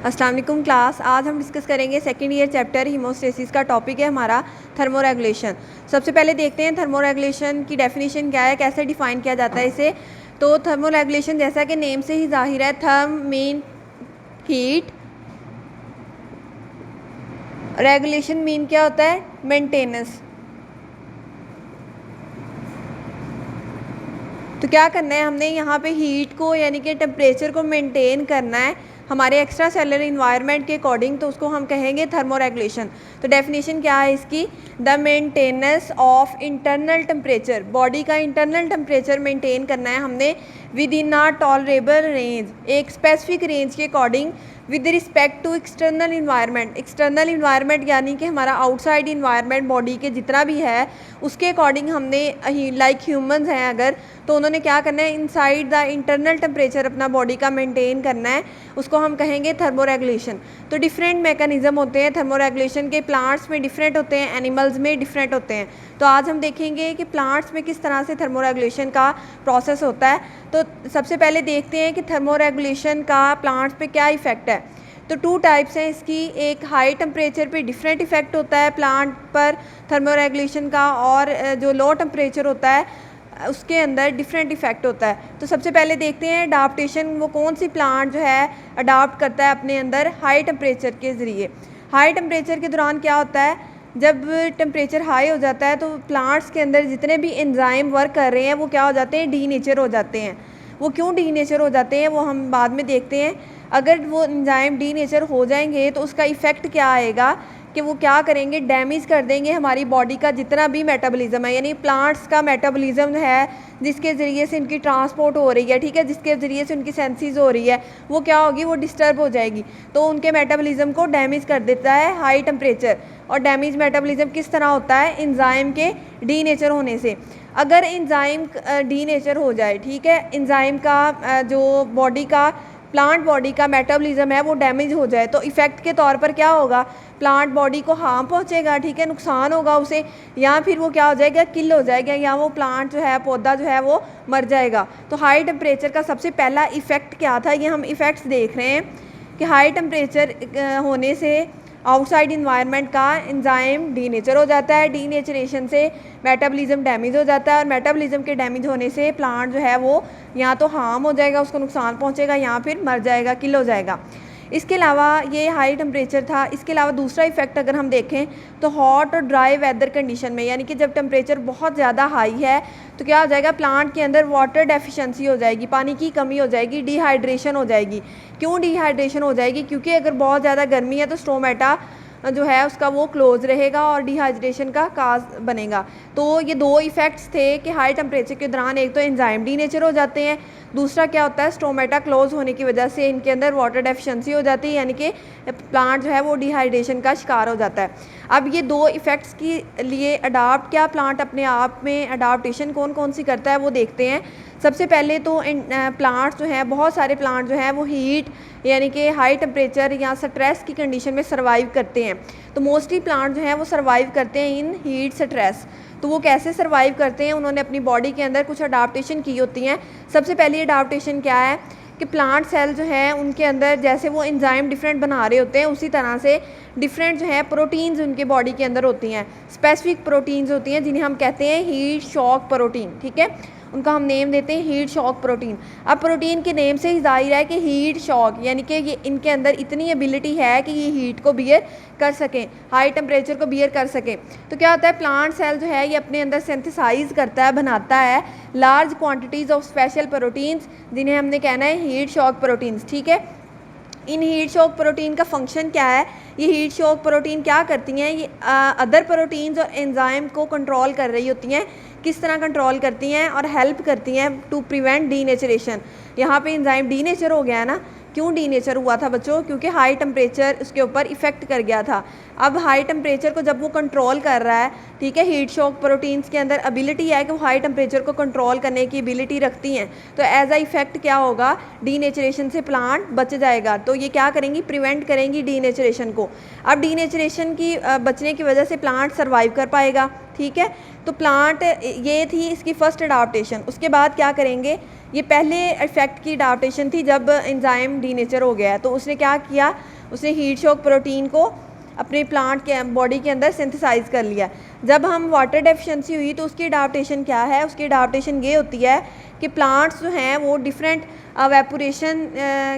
अस्सलाम वालेकुम क्लास। आज हम डिस्कस करेंगे सेकंड ईयर चैप्टर हीमोस्टेसिस का टॉपिक है हमारा थर्मोरेगुलेशन। सबसे पहले देखते हैं थर्मोरेगुलेशन की डेफिनेशन क्या है, कैसे डिफाइन किया जाता है इसे। तो थर्मोरेगुलेशन जैसा कि नेम से ही जाहिर है, therm mean heat, regulation mean क्या होता है, मेंटेनेंस। तो क्या करना है हमने यहाँ पे हीट को यानी कि टेम्परेचर को मेंटेन करना है हमारे एक्स्ट्रा सेलुलर इन्वायरमेंट के अकॉर्डिंग, तो उसको हम कहेंगे थर्मोरेगुलेशन। तो डेफिनेशन क्या है इसकी, the maintenance of internal temperature, body का इंटरनल टेम्परेचर मेंटेन करना है हमने within a tolerable range, एक स्पेसिफिक रेंज के according with respect to external environment. External environment यानी कि हमारा आउटसाइड इन्वायरमेंट बॉडी के जितना भी है उसके अकॉर्डिंग हमने लाइक ह्यूमंस हैं अगर, तो उन्होंने क्या करना है, इनसाइड द इंटरनल टेम्परेचर अपना बॉडी का मेंटेन करना है, उसको हम कहेंगे थर्मोरेगुलेशन। तो डिफरेंट मैकेनिज्म होते हैं थर्मोरेगुलेशन के, प्लांट्स में डिफरेंट होते हैं, एनिमल्स में डिफरेंट होते हैं। तो आज हम देखेंगे कि प्लांट्स में किस तरह से थर्मोरेगुलेशन का प्रोसेस होता है। तो सबसे पहले देखते हैं कि थर्मोरेगुलेशन का प्लांट्स पे क्या इफ़ेक्ट है। तो टू टाइप्स हैं इसकी, एक हाई टेम्परेचर पे डिफरेंट इफ़ेक्ट होता है प्लांट पर थर्मोरेगुलेशन का, और जो लो टेम्परेचर होता है उसके अंदर डिफरेंट इफ़ेक्ट होता है। तो सबसे पहले देखते हैं अडाप्टेशन, वो कौन सी प्लांट जो है अडाप्ट करता है अपने अंदर हाई टेम्परेचर के ज़रिए। हाई टेम्परेचर के दौरान क्या होता है, जब टेम्परेचर हाई हो जाता है तो प्लांट्स के अंदर जितने भी एंजाइम वर्क कर रहे हैं वो क्या हो जाते हैं, डीनेचर हो जाते हैं। वो क्यों डीनेचर हो जाते हैं वो हम बाद में देखते हैं। अगर वो एंजाइम डीनेचर हो जाएंगे तो उसका इफ़ेक्ट क्या आएगा कि वो क्या करेंगे, डैमेज कर देंगे हमारी बॉडी का जितना भी मेटाबॉलिज्म है, यानी प्लांट्स का मेटाबॉलिज्म है जिसके ज़रिए से इनकी ट्रांसपोर्ट हो रही है, ठीक है, जिसके ज़रिए से उनकी सेंसिस हो रही है, वो क्या होगी, वो डिस्टर्ब हो जाएगी। तो उनके मेटाबॉलिज्म को डैमेज कर देता है हाई टेम्परेचर। और डैमेज मेटाबॉलिज्म किस तरह होता है, एंजाइम के डीनेचर होने से। अगर एंजाइम डीनेचर हो जाए, ठीक है, एंजाइम का जो बॉडी का प्लांट बॉडी का मेटाबॉलिज्म है वो डैमेज हो जाए, तो इफ़ेक्ट के तौर पर क्या होगा, प्लांट बॉडी को हार्म पहुंचेगा, ठीक है, नुकसान होगा उसे, या फिर वो क्या हो जाएगा, किल हो जाएगा, या वो प्लांट जो है, पौधा जो है वो मर जाएगा। तो हाई टेम्परेचर का सबसे पहला इफ़ेक्ट क्या था, ये हम इफ़ेक्ट्स देख रहे हैं कि हाई टेम्परेचर होने से आउटसाइड इन्वायरमेंट का एंजाइम डीनेचर हो जाता है, डीनेचरेशन से मेटाबॉलिज्म डैमेज हो जाता है, और मेटाबॉलिज्म के डैमेज होने से प्लांट जो है वो या तो हार्म हो जाएगा, उसको नुकसान पहुंचेगा, या फिर मर जाएगा, किल हो जाएगा। इसके अलावा ये हाई टेम्परेचर था। इसके अलावा दूसरा इफ़ेक्ट अगर हम देखें तो हॉट और ड्राई वेदर कंडीशन में, यानी कि जब टेम्परेचर बहुत ज़्यादा हाई है तो क्या हो जाएगा, प्लांट के अंदर वाटर डेफिशिएंसी हो जाएगी, पानी की कमी हो जाएगी, डिहाइड्रेशन हो जाएगी। क्यों डिहाइड्रेशन हो जाएगी, क्योंकि अगर बहुत ज़्यादा गर्मी है तो स्टोमेटा जो है उसका वो क्लोज रहेगा और डिहाइड्रेशन का काज बनेगा। तो ये दो इफ़ेक्ट्स थे कि हाई टेम्परेचर के दौरान एक तो एंजाइम डीनेचर हो जाते हैं, दूसरा क्या होता है, स्टोमेटा क्लोज होने की वजह से इनके अंदर वाटर डेफिशिएंसी हो जाती है, यानी कि प्लांट जो है वो डिहाइड्रेशन का शिकार हो जाता है। अब ये दो इफ़ेक्ट्स के लिए अडाप्ट क्या प्लांट अपने आप में अडाप्टेशन कौन कौन सी करता है वो देखते हैं। सबसे पहले तो प्लांट्स जो हैं, बहुत सारे प्लांट जो हैं वो हीट यानी कि हाई टेम्परेचर या स्ट्रेस की कंडीशन में सर्वाइव करते हैं। तो मोस्टली प्लांट जो हैं वो सर्वाइव करते हैं इन हीट स्ट्रेस। तो वो कैसे सर्वाइव करते हैं, उन्होंने अपनी बॉडी के अंदर कुछ अडाप्टेशन की होती हैं। सबसे पहली अडाप्टेशन क्या है कि प्लांट सेल जो हैं उनके अंदर जैसे वो एंजाइम डिफरेंट बना रहे होते हैं, उसी तरह से डिफरेंट जो है प्रोटीन्स उनके बॉडी के अंदर होती हैं, स्पेसिफिक प्रोटीन्स होती हैं जिन्हें हम कहते हैं हीट शॉक प्रोटीन, ठीक है, उनका हम नेम देते हैं हीट शॉक प्रोटीन। अब प्रोटीन के नेम से ही जाहिर है कि हीट शॉक, यानी कि ये इनके अंदर इतनी एबिलिटी है कि ये हीट को बियर कर सकें, हाई टेम्परेचर को बियर कर सकें। तो क्या होता है, प्लांट सेल जो है ये अपने अंदर सिंथेसाइज करता है, बनाता है large quantities of special proteins, जिन्हें हमने कहना है हीट शॉक प्रोटीन्स, ठीक है। इन हीट शॉक प्रोटीन का फंक्शन क्या है, ये हीट शॉक प्रोटीन क्या करती हैं, ये अदर प्रोटीन्स और एंजाइम को कंट्रोल कर रही होती हैं। किस तरह कंट्रोल करती हैं और हेल्प करती हैं टू प्रिवेंट डीनेचरेशन। यहाँ पे एंजाइम डीनेचर हो गया है ना, क्यों डीनेचर हुआ था बच्चों, क्योंकि हाई टेम्परेचर उसके ऊपर इफ़ेक्ट कर गया था। अब हाई टेम्परेचर को जब वो कंट्रोल कर रहा है, ठीक है, हीट शॉक प्रोटीन्स के अंदर एबिलिटी है कि वो हाई टेम्परेचर को कंट्रोल करने की एबिलिटी रखती हैं। तो एज अ इफ़ेक्ट क्या होगा, डीनेचरेशन से प्लांट बच जाएगा। तो ये क्या करेंगी, प्रिवेंट करेंगी डीनेचरेशन को। अब डीनेचरेशन की बचने की वजह से प्लांट सर्वाइव कर पाएगा, ठीक है। तो प्लांट ये थी इसकी फ़र्स्ट अडाप्टेशन। उसके बाद क्या करेंगे, ये पहले इफेक्ट की अडाप्टेशन थी जब एंजाइम डीनेचर हो गया है, तो उसने क्या किया, उसने हीट शॉक प्रोटीन को अपने प्लांट के बॉडी के अंदर सिंथेसाइज कर लिया। जब हम वाटर डेफिशिएंसी हुई तो उसकी अडाप्टेशन क्या है, उसकी अडाप्टेशन ये होती है कि प्लांट्स जो हैं वो डिफरेंट वेपोरेशन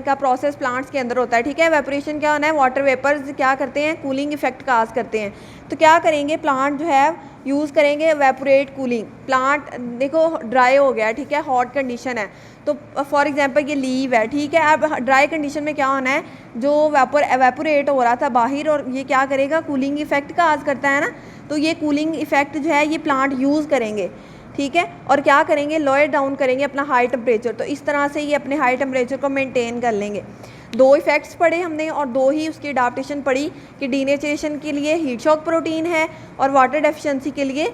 का प्रोसेस प्लांट्स के अंदर होता है, ठीक है। वेपोरेशन क्या होना है, वाटर वेपर्स क्या करते हैं, कूलिंग इफेक्ट काज करते हैं। तो क्या करेंगे, प्लांट जो है यूज़ करेंगे वेपोरेट कूलिंग। प्लांट देखो ड्राई हो गया, ठीक है, हॉट कंडीशन है, तो फॉर एग्जांपल ये लीव है, ठीक है। अब ड्राई कंडीशन में क्या होना है, जो वेपोरेट हो रहा था बाहर, और ये क्या करेगा, कूलिंग इफेक्ट काज करता है ना। तो ये कूलिंग इफेक्ट जो है ये प्लांट यूज़ करेंगे, ठीक है। और क्या करेंगे, लोअर डाउन करेंगे अपना हाई टेम्परेचर। तो इस तरह से ये अपने हाई टेम्परेचर को मेंटेन कर लेंगे। दो इफ़ेक्ट्स पढ़े हमने और दो ही उसकी अडाप्टेशन पढ़ी कि डीनेचरेशन के लिए हीट शॉक प्रोटीन है और वाटर डेफिशिएंसी के लिए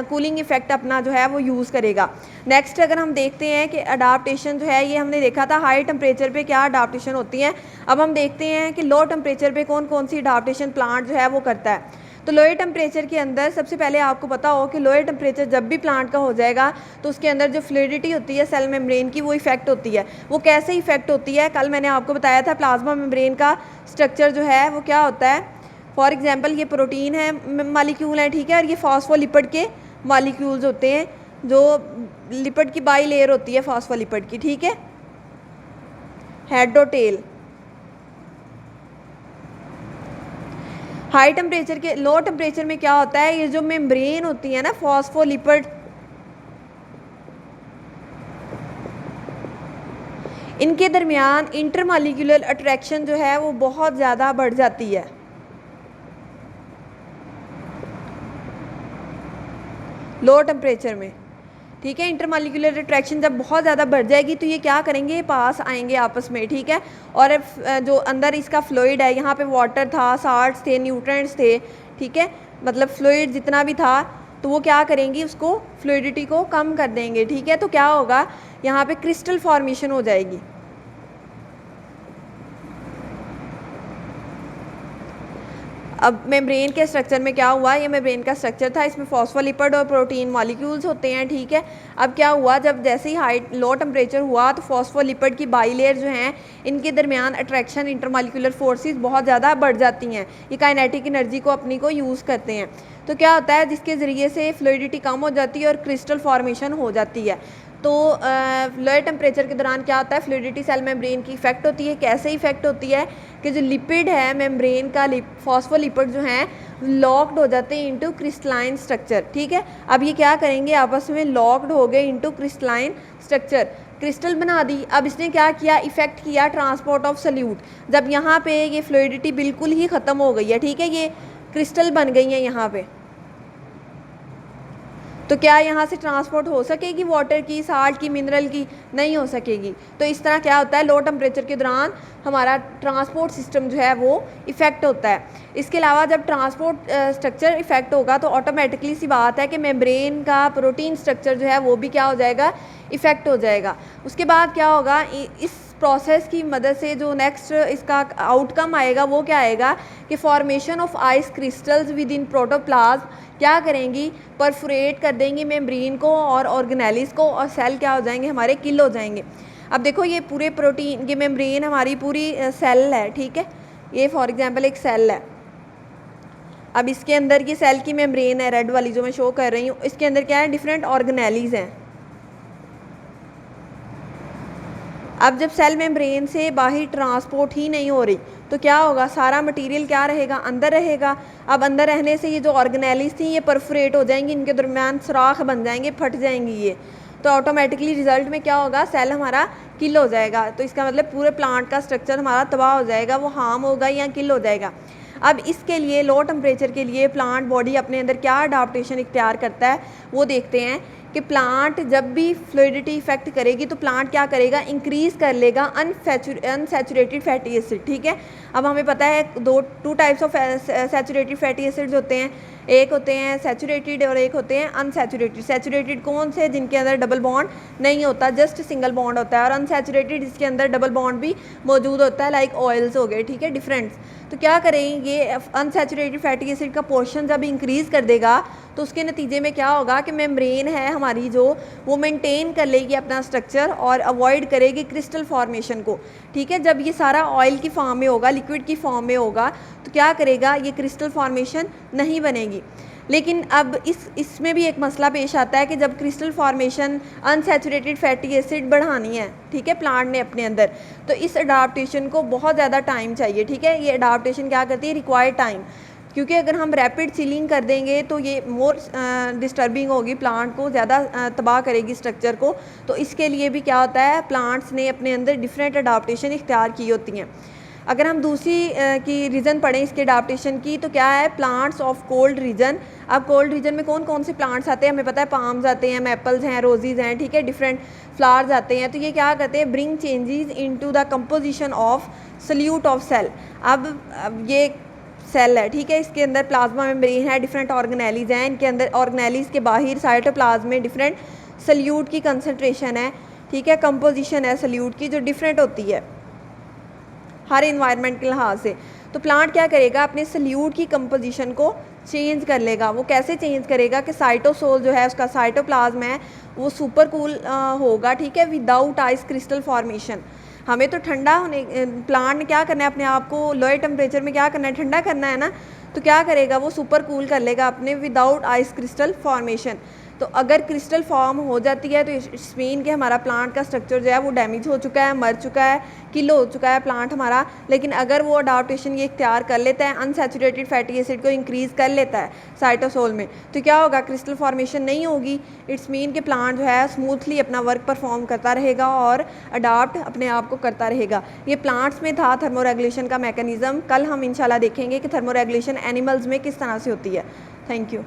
कूलिंग इफेक्ट अपना जो है वो यूज़ करेगा। नेक्स्ट अगर हम देखते हैं कि अडाप्टेशन जो है ये हमने देखा था हाई टेम्परेचर पे क्या अडाप्टेशन होती है। अब हम देखते हैं कि लो टेम्परेचर पे कौन कौन सी अडाप्टेशन प्लांट जो है वो करता है। तो लोअर टेम्परेचर के अंदर सबसे पहले आपको पता हो कि लोअर टेम्परेचर जब भी प्लांट का हो जाएगा तो उसके अंदर जो फ्लूइडिटी होती है सेल मेम्ब्रेन की वो इफेक्ट होती है। वो कैसे इफेक्ट होती है, कल मैंने आपको बताया था प्लाज्मा मेम्ब्रेन का स्ट्रक्चर जो है वो क्या होता है। फॉर एग्जांपल ये प्रोटीन है मॉलिक्यूल है, ठीक है, और ये फॉस्फोलिपिड के मॉलिक्यूल्स होते हैं, जो लिपिड की बाई लेयर होती है फॉस्फोलिपिड की, ठीक है, हेड और टेल। हाई टेम्परेचर के लो टेम्परेचर में क्या होता है, ये जो मेम्ब्रेन होती है ना फॉस्फोलिपिड, इनके दरमियान इंटरमॉलिक्यूलर अट्रैक्शन जो है वो बहुत ज़्यादा बढ़ जाती है। लो टेम्परेचर में, ठीक है, इंटरमॉलिक्यूलर अट्रैक्शन जब बहुत ज़्यादा बढ़ जाएगी तो ये क्या करेंगे, पास आएंगे आपस में, ठीक है। और जो अंदर इसका फ्लूइड है, यहाँ पे वाटर था, साल्ट्स थे, न्यूट्रिएंट्स थे, ठीक है, मतलब फ्लूइड जितना भी था, तो वो क्या करेंगी, उसको फ्लूइडिटी को कम कर देंगे, ठीक है। तो क्या होगा, यहाँ पे क्रिस्टल फॉर्मेशन हो जाएगी। अब मेम्ब्रेन के स्ट्रक्चर में क्या हुआ, ये मेम्ब्रेन का स्ट्रक्चर था, इसमें फॉस्फोलिपिड और प्रोटीन मॉलिक्यूल्स होते हैं, ठीक है। अब क्या हुआ, जब जैसे ही हाई लो टेम्परेचर हुआ तो फॉस्फोलिपिड की बाई लेयर जो हैं इनके दरमियान अट्रैक्शन इंटरमॉलिक्यूलर फोर्सेस बहुत ज़्यादा बढ़ जाती हैं। ये काइनेटिक एनर्जी को अपनी को यूज़ करते हैं। तो क्या होता है, जिसके ज़रिए से फ्लूइडिटी कम हो जाती है और क्रिस्टल फॉर्मेशन हो जाती है। तो लोअर टेम्परेचर के दौरान क्या होता है, फ्लूइडिटी सेल मेम्ब्रेन की इफेक्ट होती है। कैसे इफेक्ट होती है कि जो लिपिड है मेम्ब्रेन का, फॉस्फोलिपिड जो हैं लॉक्ड हो जाते हैं इनटू क्रिस्टलाइन स्ट्रक्चर, ठीक है। अब ये क्या करेंगे, आपस में लॉक्ड हो गए इनटू क्रिस्टलाइन स्ट्रक्चर, क्रिस्टल बना दी। अब इसने क्या किया, इफेक्ट किया ट्रांसपोर्ट ऑफ सल्यूट। जब यहाँ पे ये फ्लूइडिटी बिल्कुल ही ख़त्म हो गई है, ठीक है, ये क्रिस्टल बन गई है यहाँ पे, तो क्या यहाँ से ट्रांसपोर्ट हो सकेगी वाटर की, साल्ट की, मिनरल की? नहीं हो सकेगी। तो इस तरह क्या होता है, लो टेम्परेचर के दौरान हमारा ट्रांसपोर्ट सिस्टम जो है वो इफ़ेक्ट होता है। इसके अलावा जब ट्रांसपोर्ट स्ट्रक्चर इफ़ेक्ट होगा तो ऑटोमेटिकली सी बात है कि मेम्ब्रेन का प्रोटीन स्ट्रक्चर जो है वो भी क्या हो जाएगा, इफ़ेक्ट हो जाएगा। उसके बाद क्या होगा, इस प्रोसेस की मदद से जो नेक्स्ट इसका आउटकम आएगा वो क्या आएगा कि formation of ice crystals with in protoplasm क्या करेंगी, परफोरेट कर देंगी मेम्ब्रेन को और ऑर्गेनेलिस को, और सेल क्या हो जाएंगे, हमारे किल हो जाएंगे। अब देखो ये पूरे प्रोटीन, ये मेम्ब्रेन हमारी पूरी सेल है, ठीक है, ये फॉर एग्जांपल एक सेल है। अब इसके अंदर ये सेल की मेम्ब्रेन है, रेड वाली जो मैं शो कर रही हूँ, इसके अंदर क्या है, डिफरेंट ऑर्गेनेलिस हैं। अब जब सेल मेम्ब्रेन से बाहर ट्रांसपोर्ट ही नहीं हो रही तो क्या होगा, सारा मटेरियल क्या रहेगा, अंदर रहेगा। अब अंदर रहने से ये जो ऑर्गेनेलिस थी ये परफोरेट हो जाएंगी, इनके दरमियान सुराख बन जाएंगे, फट जाएंगी ये, तो ऑटोमेटिकली रिजल्ट में क्या होगा, सेल हमारा किल हो जाएगा। तो इसका मतलब पूरे प्लांट का स्ट्रक्चर हमारा तबाह हो जाएगा, वो हार्म होगा या किल हो जाएगा। अब इसके लिए लो टेम्परेचर के लिए प्लांट बॉडी अपने अंदर क्या अडाप्टेशन इख्तियार करता है वो देखते हैं कि प्लांट जब भी फ्लूइडिटी इफेक्ट करेगी तो प्लांट क्या करेगा, इंक्रीज़ कर लेगा अनसैचुरेटेड फैटी एसिड, ठीक है। अब हमें पता है two types of saturated fatty acids होते हैं, एक होते हैं सैचुरेटेड और एक होते हैं अनसैचुरेटेड। सैचुरेटेड कौन से? जिनके अंदर डबल बॉन्ड नहीं होता, जस्ट सिंगल बॉन्ड होता है, और अनसैचुरेटेड जिसके अंदर डबल बॉन्ड भी मौजूद होता है, लाइक ऑयल्स हो गए, ठीक है, डिफरेंट। तो क्या करें, ये अनसैचुरेटेड फैटी एसिड का पोर्शन जब इंक्रीज़ कर देगा तो उसके नतीजे में क्या होगा कि मेम्ब्रेन है हमारी जो, वो मेंटेन कर लेगी अपना स्ट्रक्चर और अवॉइड करेगी क्रिस्टल फॉर्मेशन को, ठीक है। जब ये सारा ऑयल की फॉर्म में होगा, लिक्विड की फॉर्म में होगा, तो क्या करेगा, ये क्रिस्टल फॉर्मेशन नहीं बनेगी। लेकिन अब इसमें भी एक मसला पेश आता है कि जब crystal formation unsaturated fatty acid बढ़ानी है, ठीक है, प्लांट ने अपने अंदर, तो इस अडाप्टेशन को बहुत ज़्यादा टाइम चाहिए, ठीक है। ये अडाप्टेशन क्या करती है, रिक्वायर्ड टाइम, क्योंकि अगर हम रैपिड चिलिंग कर देंगे तो ये मोर डिस्टर्बिंग होगी, प्लांट को ज़्यादा तबाह करेगी स्ट्रक्चर को। तो इसके लिए भी क्या होता है, प्लांट्स ने अपने अंदर डिफरेंट अडाप्टेशन इख्तियार की होती हैं। अगर हम दूसरी की रीज़न पढ़ें इसके अडाप्टेशन की, तो क्या है, प्लांट्स ऑफ कोल्ड रीजन। अब कोल्ड रीजन में कौन कौन से प्लांट्स आते हैं, हमें पता है, पाम्स आते हैं, मैपल्स हैं, रोजेज़ हैं, ठीक है, डिफरेंट फ्लावर्स आते हैं। तो ये क्या करते हैं, bring changes into the composition of solute of cell. अब ये सेल है, ठीक है, इसके अंदर प्लाज्मा मेम्ब्रेन है, डिफरेंट ऑर्गेनेलीज हैं, इनके अंदर ऑर्गेनेलीज के बाहर साइटोप्लाज्म में डिफरेंट सल्यूट की कंसनट्रेशन है, ठीक है, कंपोजिशन है सल्यूट की जो डिफरेंट होती है हर इन्वायरमेंट के लिहाज से। तो प्लांट क्या करेगा, अपने सल्यूट की कंपोजिशन को चेंज कर लेगा। वो कैसे चेंज करेगा कि साइटोसोल जो है, उसका साइटोप्लाज्म है, वो सुपर कूल होगा, ठीक है, विदाउट आइस क्रिस्टल फॉर्मेशन। हमें तो ठंडा होने, प्लांट ने क्या करना है, अपने आप को लोअर टेम्परेचर में क्या करना है, ठंडा करना है ना। तो क्या करेगा, वो सुपर कूल कर लेगा अपने विदाउट आइस क्रिस्टल फॉर्मेशन। तो अगर क्रिस्टल फॉर्म हो जाती है तो इट्स मीन कि हमारा प्लांट का स्ट्रक्चर जो है वो डैमेज हो चुका है, मर चुका है, किल हो चुका है प्लांट हमारा। लेकिन अगर वो अडाप्टेशन ये इख्तियार कर लेता है, अनसैचुरेटेड फैटी एसिड को इंक्रीज़ कर लेता है साइटोसोल में, तो क्या होगा, क्रिस्टल फॉर्मेशन नहीं होगी। इट्स मीन कि प्लांट जो है स्मूथली अपना वर्क परफॉर्म करता रहेगा और अडाप्ट अपने आप को करता रहेगा। ये प्लांट्स में था थर्मोरेगुलेशन का मैकेनिज़्म। कल हम इंशाल्लाह देखेंगे कि थर्मोरेगुलेशन एनिमल्स में किस तरह से होती है। Thank you.